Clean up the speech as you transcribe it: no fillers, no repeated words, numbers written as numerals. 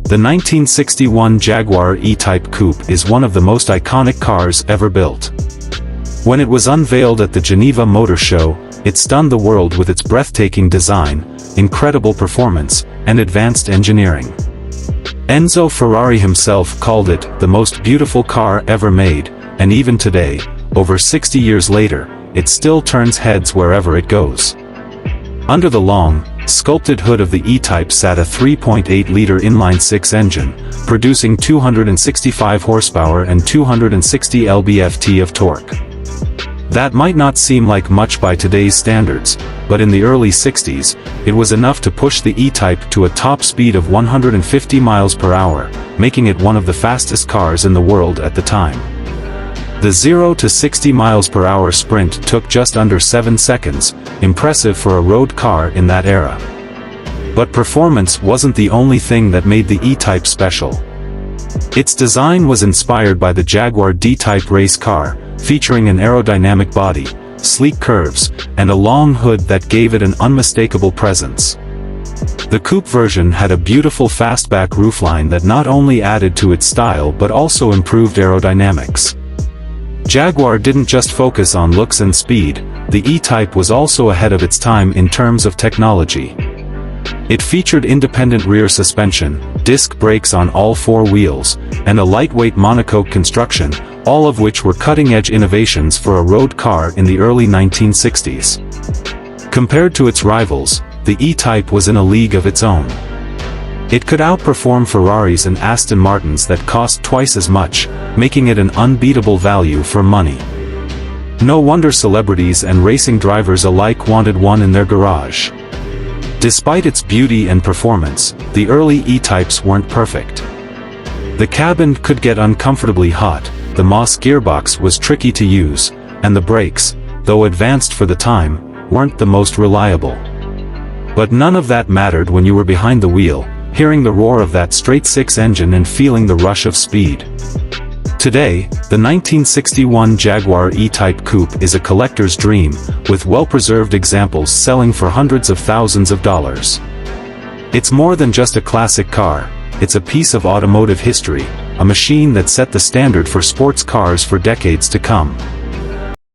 The 1961 Jaguar E-Type Coupe is one of the most iconic cars ever built. When it was unveiled at the Geneva Motor Show, it stunned the world with its breathtaking design, incredible performance, and advanced engineering. Enzo Ferrari himself called it the most beautiful car ever made, and even today, over 60 years later, it still turns heads wherever it goes. Under the long, sculpted hood of the E-Type sat a 3.8-liter inline-six engine, producing 265 horsepower and 260 lb-ft of torque. That might not seem like much by today's standards, but in the early 60s, it was enough to push the E-Type to a top speed of 150 miles per hour, making it one of the fastest cars in the world at the time. The 0 to 60 miles per hour sprint took just under 7 seconds, impressive for a road car in that era. But performance wasn't the only thing that made the E-Type special. Its design was inspired by the Jaguar D-Type race car, featuring an aerodynamic body, sleek curves, and a long hood that gave it an unmistakable presence. The coupe version had a beautiful fastback roofline that not only added to its style but also improved aerodynamics. Jaguar didn't just focus on looks and speed, the E-Type was also ahead of its time in terms of technology. It featured independent rear suspension, disc brakes on all four wheels, and a lightweight monocoque construction, all of which were cutting-edge innovations for a road car in the early 1960s. Compared to its rivals, the E-Type was in a league of its own. It could outperform Ferraris and Aston Martins that cost twice as much, making it an unbeatable value for money. No wonder celebrities and racing drivers alike wanted one in their garage. Despite its beauty and performance, the early E-Types weren't perfect. The cabin could get uncomfortably hot, the Moss gearbox was tricky to use, and the brakes, though advanced for the time, weren't the most reliable. But none of that mattered when you were behind the wheel, hearing the roar of that straight-six engine and feeling the rush of speed. Today, the 1961 Jaguar E-Type Coupe is a collector's dream, with well-preserved examples selling for hundreds of thousands of dollars. It's more than just a classic car, it's a piece of automotive history, a machine that set the standard for sports cars for decades to come.